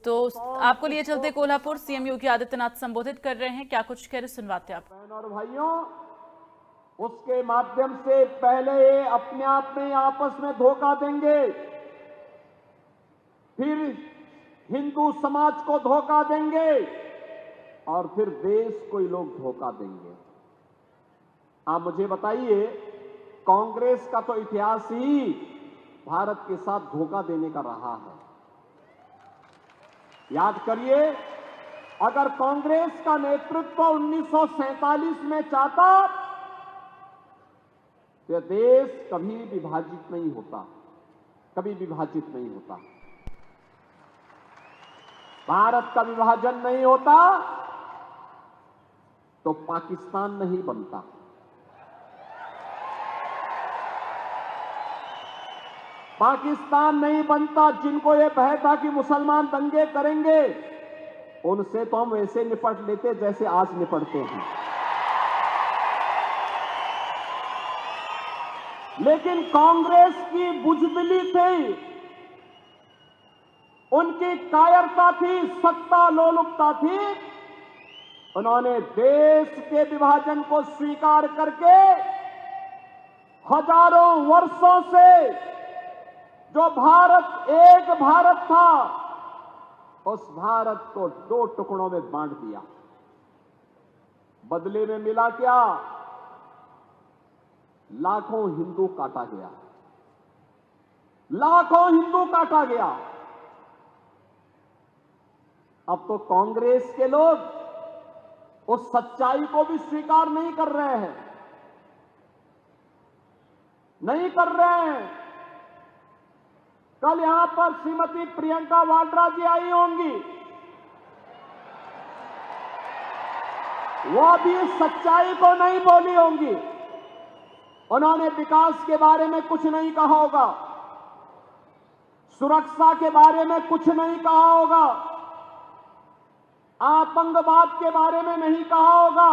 तो आपको लिए चलते कोल्हापुर सीएम योगी आदित्यनाथ संबोधित कर रहे हैं, क्या कुछ कह रहे सुनवाते आप। बहनों और भाइयों, उसके माध्यम से पहले ये अपने आप में आपस में धोखा देंगे, फिर हिंदू समाज को धोखा देंगे और फिर देश को ही लोग धोखा देंगे। आप मुझे बताइए, कांग्रेस का तो इतिहास ही भारत के साथ धोखा देने का रहा है। याद करिए, अगर कांग्रेस का नेतृत्व 1947 में चाहता तो देश कभी विभाजित नहीं होता, कभी विभाजित नहीं होता, भारत का विभाजन नहीं होता तो पाकिस्तान नहीं बनता। पाकिस्तान नहीं बनता। जिनको यह भय था कि मुसलमान दंगे करेंगे, उनसे तो हम वैसे निपट लेते जैसे आज निपटते हैं। लेकिन कांग्रेस की बुजदिली थी, उनकी कायरता थी, सत्ता लोलुपता थी। उन्होंने देश के विभाजन को स्वीकार करके हजारों वर्षों से जो भारत एक भारत था, उस भारत को दो टुकड़ों में बांट दिया। बदले में मिला क्या? लाखों हिंदू काटा गया, लाखों हिंदू काटा गया। अब तो कांग्रेस के लोग उस सच्चाई को भी स्वीकार नहीं कर रहे हैं, नहीं कर रहे हैं। कल यहां पर श्रीमती प्रियंका वाड्रा जी आई होंगी, वो भी सच्चाई को नहीं बोली होंगी। उन्होंने विकास के बारे में कुछ नहीं कहा होगा, सुरक्षा के बारे में कुछ नहीं कहा होगा, आतंकवाद के बारे में नहीं कहा होगा,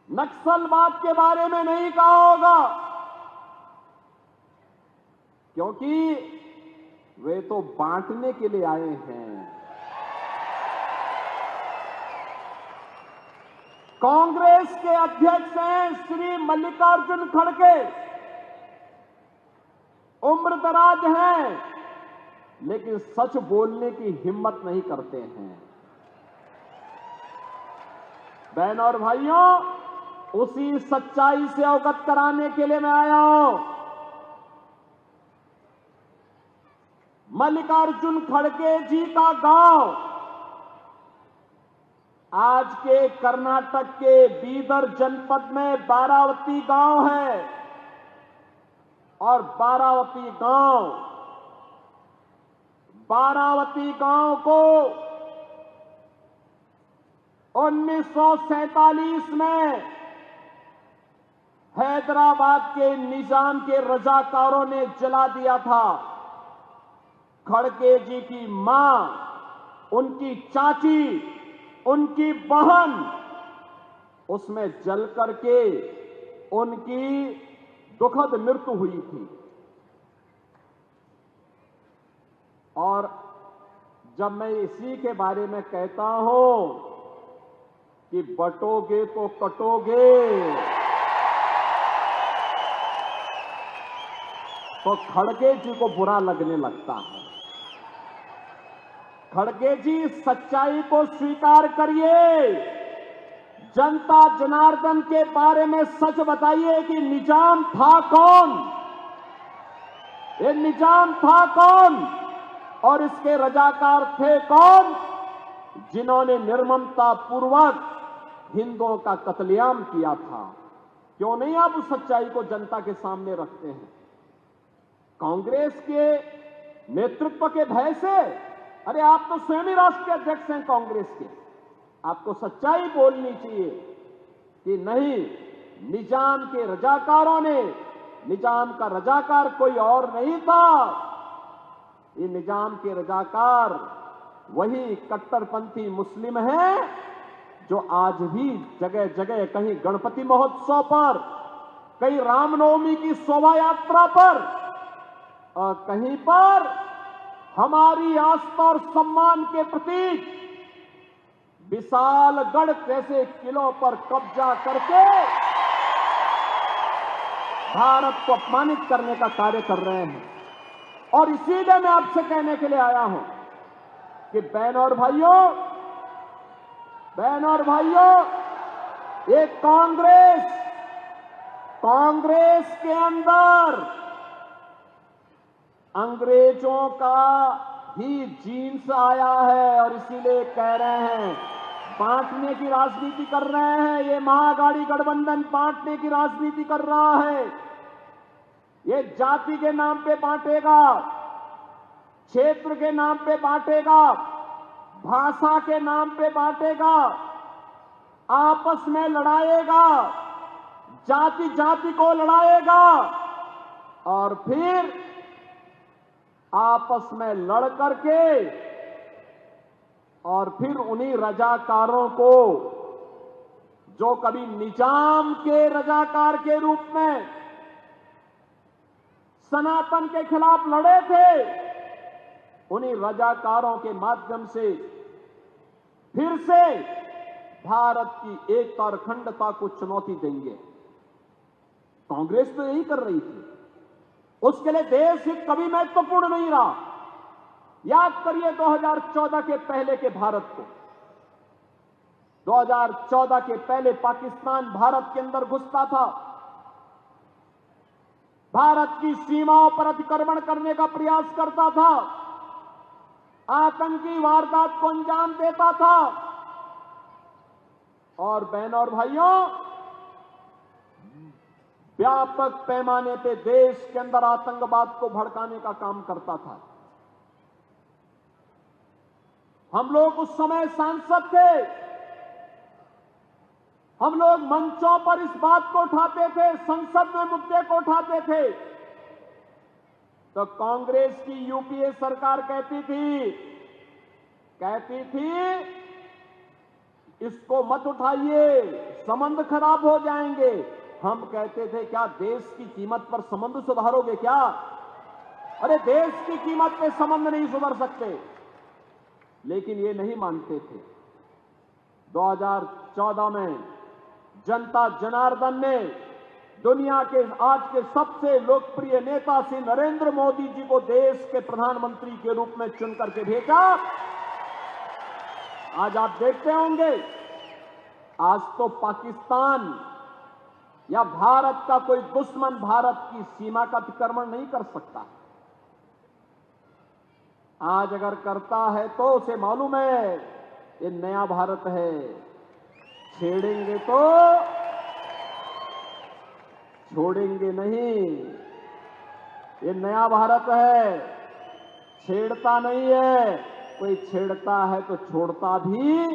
नक्सलवाद के बारे में नहीं कहा होगा, क्योंकि वे तो बांटने के लिए आए हैं। कांग्रेस के अध्यक्ष हैं श्री मल्लिकार्जुन खड़गे, उम्रदराज हैं, लेकिन सच बोलने की हिम्मत नहीं करते हैं। बहनों और भाइयों, उसी सच्चाई से अवगत कराने के लिए मैं आया हूं। मल्लिकार्जुन खड़गे जी का गांव आज के कर्नाटक के बीदर जनपद में बारावती गांव है, और बारावती गांव को 1947 में हैदराबाद के निजाम के रजाकारों ने जला दिया था। खड़गे जी की मां, उनकी चाची, उनकी बहन उसमें जल करके उनकी दुखद मृत्यु हुई थी। और जब मैं इसी के बारे में कहता हूं कि बटोगे तो कटोगे, तो खड़गे जी को बुरा लगने लगता है। खड़गे जी, सच्चाई को स्वीकार करिए, जनता जनार्दन के बारे में सच बताइए कि निजाम था कौन, ये निजाम था कौन और इसके रजाकार थे कौन, जिन्होंने निर्ममता पूर्वक हिंदुओं का कत्लेआम किया था। क्यों नहीं आप उस सच्चाई को जनता के सामने रखते हैं? कांग्रेस के नेतृत्व के भय से, अरे आप तो स्वयं ही राष्ट्रीय अध्यक्ष हैं कांग्रेस के, आपको सच्चाई बोलनी चाहिए कि नहीं, निजाम के रजाकारों ने, निजाम का रजाकार कोई और नहीं था, ये निजाम के रजाकार वही कट्टरपंथी मुस्लिम हैं जो आज भी जगह जगह, कहीं गणपति महोत्सव पर, कहीं रामनवमी की शोभा यात्रा पर और कहीं पर हमारी आस्था और सम्मान के प्रतीक विशालगढ़ जैसे किलों पर कब्जा करके भारत को अपमानित करने का कार्य कर रहे हैं। और इसीलिए मैं आपसे कहने के लिए आया हूं कि बहनों और भाइयों, ये कांग्रेस के अंदर अंग्रेजों का ही जीन्स आया है और इसीलिए कह रहे हैं, बांटने की राजनीति कर रहे हैं। ये महाअघाड़ी गठबंधन बांटने की राजनीति कर रहा है। ये जाति के नाम पे बांटेगा, क्षेत्र के नाम पे बांटेगा, भाषा के नाम पे बांटेगा, आपस में लड़ाएगा, जाति जाति को लड़ाएगा और फिर आपस में लड़ करके और फिर उन्हीं रजाकारों को, जो कभी निजाम के रजाकार के रूप में सनातन के खिलाफ लड़े थे, उन्हीं रजाकारों के माध्यम से फिर से भारत की एकता और अखंडता को चुनौती देंगे। कांग्रेस तो यही कर रही थी। उसके लिए देश हित कभी महत्वपूर्ण नहीं रहा। याद करिए 2014 के पहले के भारत को। 2014 के पहले पाकिस्तान भारत के अंदर घुसता था, भारत की सीमाओं पर अतिक्रमण करने का प्रयास करता था, आतंकी वारदात को अंजाम देता था। और बहनों और भाइयों, व्यापक पैमाने पे देश के अंदर आतंकवाद को भड़काने का काम करता था। हम लोग उस समय सांसद थे, हम लोग मंचों पर इस बात को उठाते थे, संसद में मुद्दे को उठाते थे, तो कांग्रेस की यूपीए सरकार कहती थी इसको मत उठाइए, संबंध खराब हो जाएंगे। हम कहते थे क्या देश की कीमत पर संबंध सुधारोगे क्या? अरे देश की कीमत पे संबंध नहीं सुधर सकते। लेकिन ये नहीं मानते थे। 2014 में जनता जनार्दन ने दुनिया के आज के सबसे लोकप्रिय नेता श्री नरेंद्र मोदी जी को देश के प्रधानमंत्री के रूप में चुन करके भेजा। आज आप देखते होंगे, आज तो पाकिस्तान या भारत का कोई दुश्मन भारत की सीमा का अतिक्रमण नहीं कर सकता। आज अगर करता है तो उसे मालूम है ये नया भारत है, छेड़ेंगे तो छोड़ेंगे नहीं। ये नया भारत है, छेड़ता नहीं है, कोई छेड़ता है तो छोड़ता भी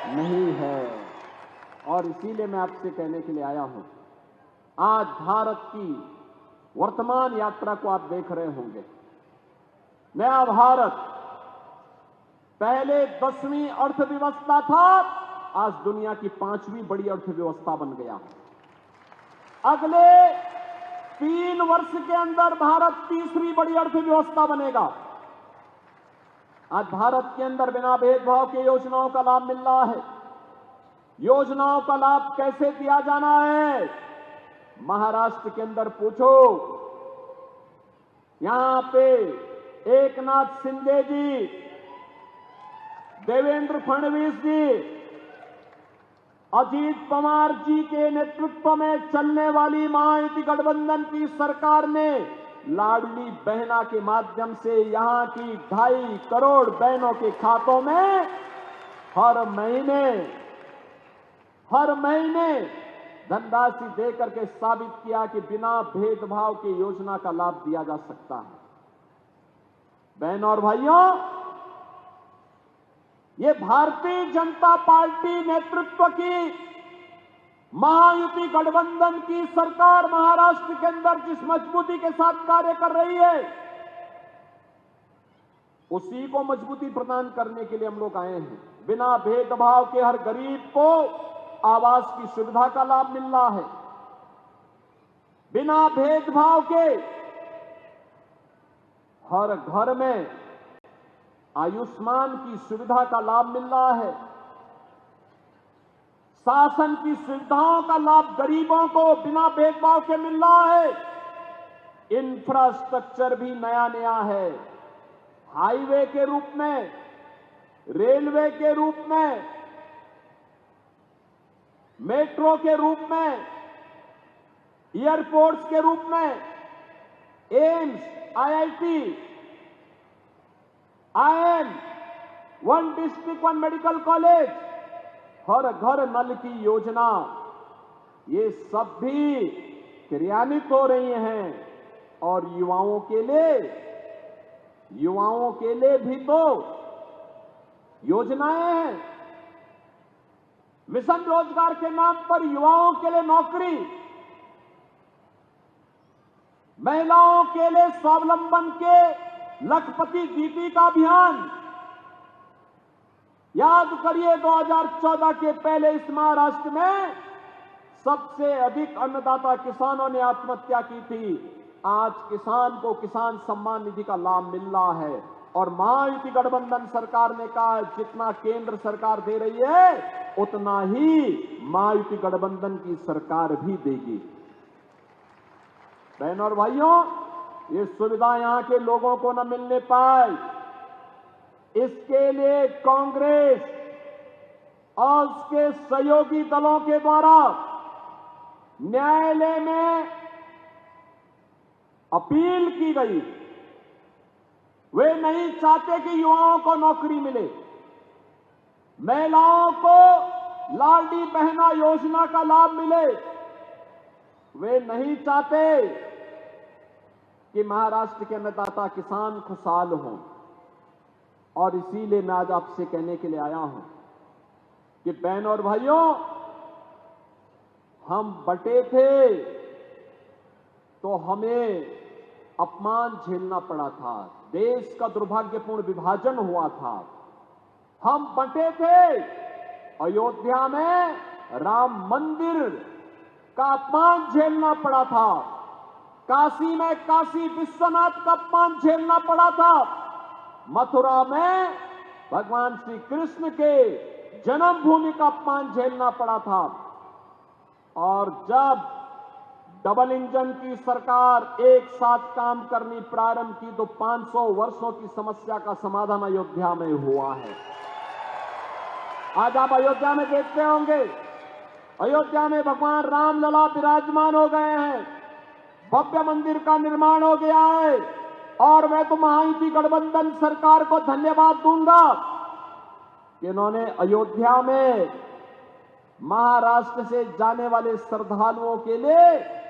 नहीं है। और इसीलिए मैं आपसे कहने के लिए आया हूं, आज भारत की वर्तमान यात्रा को आप देख रहे होंगे। नया भारत पहले 10वीं अर्थव्यवस्था था, आज दुनिया की 5वीं बड़ी अर्थव्यवस्था बन गया। अगले 3 वर्ष के अंदर भारत 3री बड़ी अर्थव्यवस्था बनेगा। आज भारत के अंदर बिना भेदभाव के योजनाओं का लाभ मिल रहा है। योजनाओं का लाभ कैसे दिया जाना है, महाराष्ट्र के अंदर पूछो। यहां पे एकनाथ शिंदे जी, देवेंद्र फडणवीस जी, अजीत पवार जी के नेतृत्व में चलने वाली महायुति गठबंधन की सरकार ने लाडली बहना के माध्यम से यहां की 2.5 करोड़ बहनों के खातों में हर महीने धनराशि देकर के साबित किया कि बिना भेदभाव के योजना का लाभ दिया जा सकता है। बहनों और भाइयों, ये भारतीय जनता पार्टी नेतृत्व की महायुति गठबंधन की सरकार महाराष्ट्र के अंदर जिस मजबूती के साथ कार्य कर रही है, उसी को मजबूती प्रदान करने के लिए हम लोग आए हैं। बिना भेदभाव के हर गरीब को आवास की सुविधा का लाभ मिल रहा है। बिना भेदभाव के हर घर में आयुष्मान की सुविधा का लाभ मिल रहा है। शासन की सुविधाओं का लाभ गरीबों को बिना भेदभाव के मिल रहा है। इंफ्रास्ट्रक्चर भी नया नया है, हाईवे के रूप में, रेलवे के रूप में, मेट्रो के रूप में, एयरपोर्ट्स के रूप में, AIIMS, IIT, IIM, one district one medical college, हर घर नल की योजना, ये सब भी क्रियान्वित हो रही हैं। और युवाओं के लिए भी तो योजनाएं हैं। मिशन रोजगार के नाम पर युवाओं के लिए नौकरी, महिलाओं के लिए स्वावलंबन के लखपति दीदी का अभियान। याद करिए 2014 के पहले इस महाराष्ट्र में सबसे अधिक अन्नदाता किसानों ने आत्महत्या की थी। आज किसान को किसान सम्मान निधि का लाभ मिल रहा है। और महायुति गठबंधन सरकार ने कहा जितना केंद्र सरकार दे रही है उतना ही महायुति गठबंधन की सरकार भी देगी। बहनों और भाइयों, ये सुविधा यहां के लोगों को न मिलने पाए, इसके लिए कांग्रेस और उसके सहयोगी दलों के द्वारा न्यायालय में अपील की गई। वे नहीं चाहते कि युवाओं को नौकरी मिले, महिलाओं को लाडली बहना योजना का लाभ मिले। वे नहीं चाहते कि महाराष्ट्र के अन्नदाता किसान खुशहाल हों। और इसीलिए मैं आज आपसे कहने के लिए आया हूं कि बहनों और भाइयों, हम बटे थे तो हमें अपमान झेलना पड़ा था, देश का दुर्भाग्यपूर्ण विभाजन हुआ था। हम बटे थे, अयोध्या में राम मंदिर का अपमान झेलना पड़ा था, काशी में काशी विश्वनाथ का अपमान झेलना पड़ा था, मथुरा में भगवान श्री कृष्ण के जन्मभूमि का अपमान झेलना पड़ा था। और जब डबल इंजन की सरकार एक साथ काम करनी प्रारंभ की तो 500 वर्षों की समस्या का समाधान अयोध्या में हुआ है। आज आप अयोध्या में देखते होंगे, अयोध्या में भगवान रामलला विराजमान हो गए हैं, भव्य मंदिर का निर्माण हो गया है। और मैं तो महायुति गठबंधन सरकार को धन्यवाद दूंगा कि इन्होंने अयोध्या में महाराष्ट्र से जाने वाले श्रद्धालुओं के लिए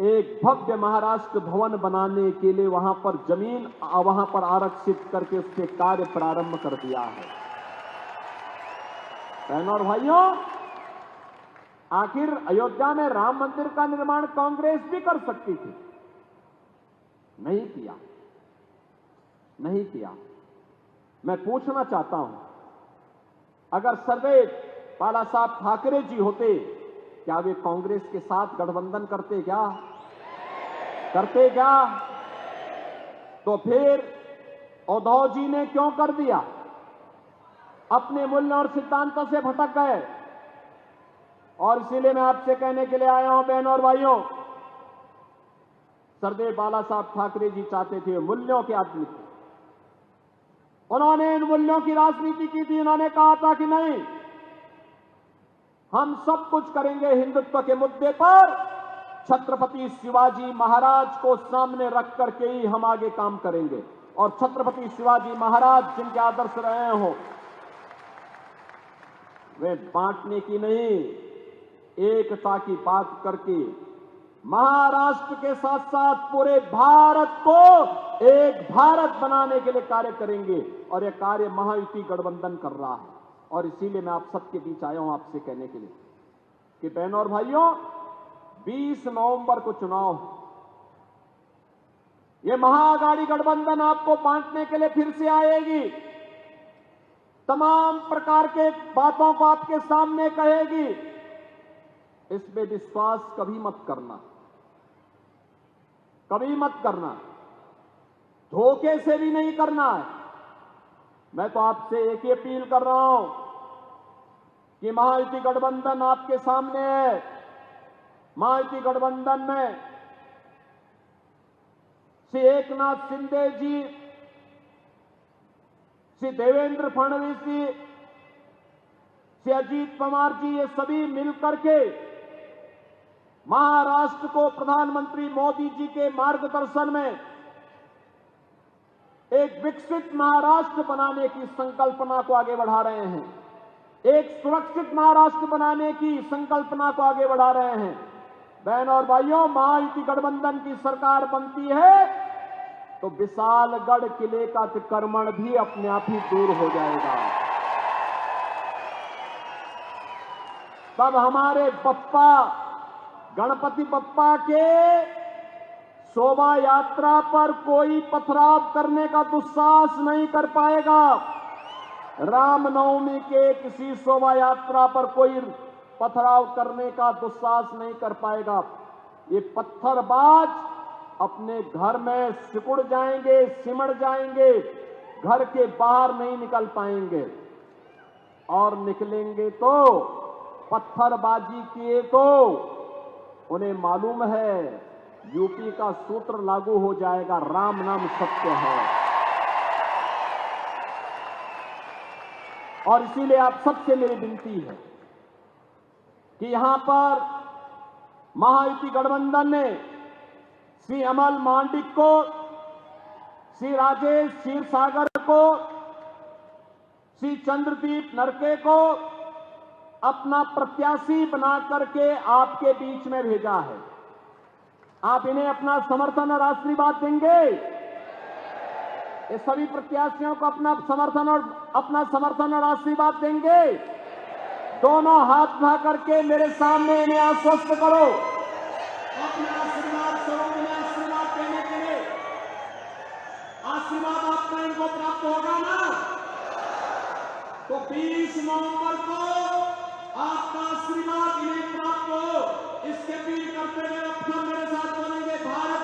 एक भव्य महाराष्ट्र भवन बनाने के लिए वहां पर जमीन वहां पर आरक्षित करके उसके कार्य प्रारंभ कर दिया है। बहनों और भाइयों, आखिर अयोध्या में राम मंदिर का निर्माण कांग्रेस भी कर सकती थी, नहीं किया, नहीं किया। मैं पूछना चाहता हूं, अगर सरदेव बाला साहब ठाकरे जी होते, क्या वे कांग्रेस के साथ गठबंधन करते क्या? करते क्या? तो फिर उद्धव जी ने क्यों कर दिया? अपने मूल्य और सिद्धांतों से भटक गए। और इसीलिए मैं आपसे कहने के लिए आया हूं बहनों और भाइयों, सरदेव बाला साहब ठाकरे जी चाहते थे मूल्यों के आदमी थे, उन्होंने इन मूल्यों की राजनीति की थी। उन्होंने कहा था कि नहीं, हम सब कुछ करेंगे हिंदुत्व के मुद्दे पर, छत्रपति शिवाजी महाराज को सामने रख करके ही हम आगे काम करेंगे। और छत्रपति शिवाजी महाराज जिनके आदर्श रहे हो, वे बांटने की नहीं, एकता की बात करके महाराष्ट्र के साथ साथ पूरे भारत को एक भारत बनाने के लिए कार्य करेंगे। और यह कार्य महायुति गठबंधन कर रहा है। और इसीलिए मैं आप सबके बीच आया हूं आपसे कहने के लिए कि बहनों और भाइयों, 20 नवंबर को चुनाव है। यह महाअघाड़ी गठबंधन आपको बांटने के लिए फिर से आएगी, तमाम प्रकार के बातों को आपके सामने कहेगी। इसमें विश्वास कभी मत करना, कभी मत करना। धोखे से भी नहीं करना है। मैं तो आपसे एक ही अपील कर रहा हूं कि महायुति गठबंधन आपके सामने है। महायुति गठबंधन में श्री एकनाथ शिंदे जी, श्री देवेंद्र फडणवीस जी, श्री अजीत पवार जी, ये सभी मिलकर के महाराष्ट्र को प्रधानमंत्री मोदी जी के मार्गदर्शन में एक विकसित महाराष्ट्र बनाने की संकल्पना को आगे बढ़ा रहे हैं। एक सुरक्षित महाराष्ट्र बनाने की संकल्पना को आगे बढ़ा रहे हैं। बहनों और भाइयों, महायुति गठबंधन की सरकार बनती है तो विशालगढ़ किले का अतिक्रमण भी अपने आप ही दूर हो जाएगा। तब हमारे बप्पा, गणपति बप्पा के शोभा यात्रा पर कोई पथराव करने का दुस्साहस नहीं कर पाएगा। रामनवमी के किसी शोभा यात्रा पर कोई पथराव करने का दुस्साहस नहीं कर पाएगा। ये पत्थरबाज अपने घर में सिकुड़ जाएंगे, सिमड़ जाएंगे, घर के बाहर नहीं निकल पाएंगे और निकलेंगे तो पत्थरबाजी किए तो उन्हें मालूम है यूपी का सूत्र लागू हो जाएगा, राम नाम सत्य है। और इसीलिए आप सबसे मेरी विनती है कि यहां पर महायुति गठबंधन ने श्री अमल मांडिक को, श्री राजेश क्षीरसागर को, श्री चंद्रदीप नरके को अपना प्रत्याशी बना करके आपके बीच में भेजा है। आप इन्हें अपना समर्थन और आशीर्वाद देंगे? ये सभी प्रत्याशियों को अपना समर्थन और आशीर्वाद देंगे? दोनों हाथ उठा करके मेरे सामने इन्हें आश्वस्त करो, अपना आशीर्वाद स्वरूप इन्हें आशीर्वाद देने के लिए। आशीर्वाद आपका इनको प्राप्त होगा ना? तो 20 नवंबर को आपका आशीर्वाद इन्हें प्राप्त हो, इसके अपील करते हुए अब मेरे साथ बोलेंगे भारत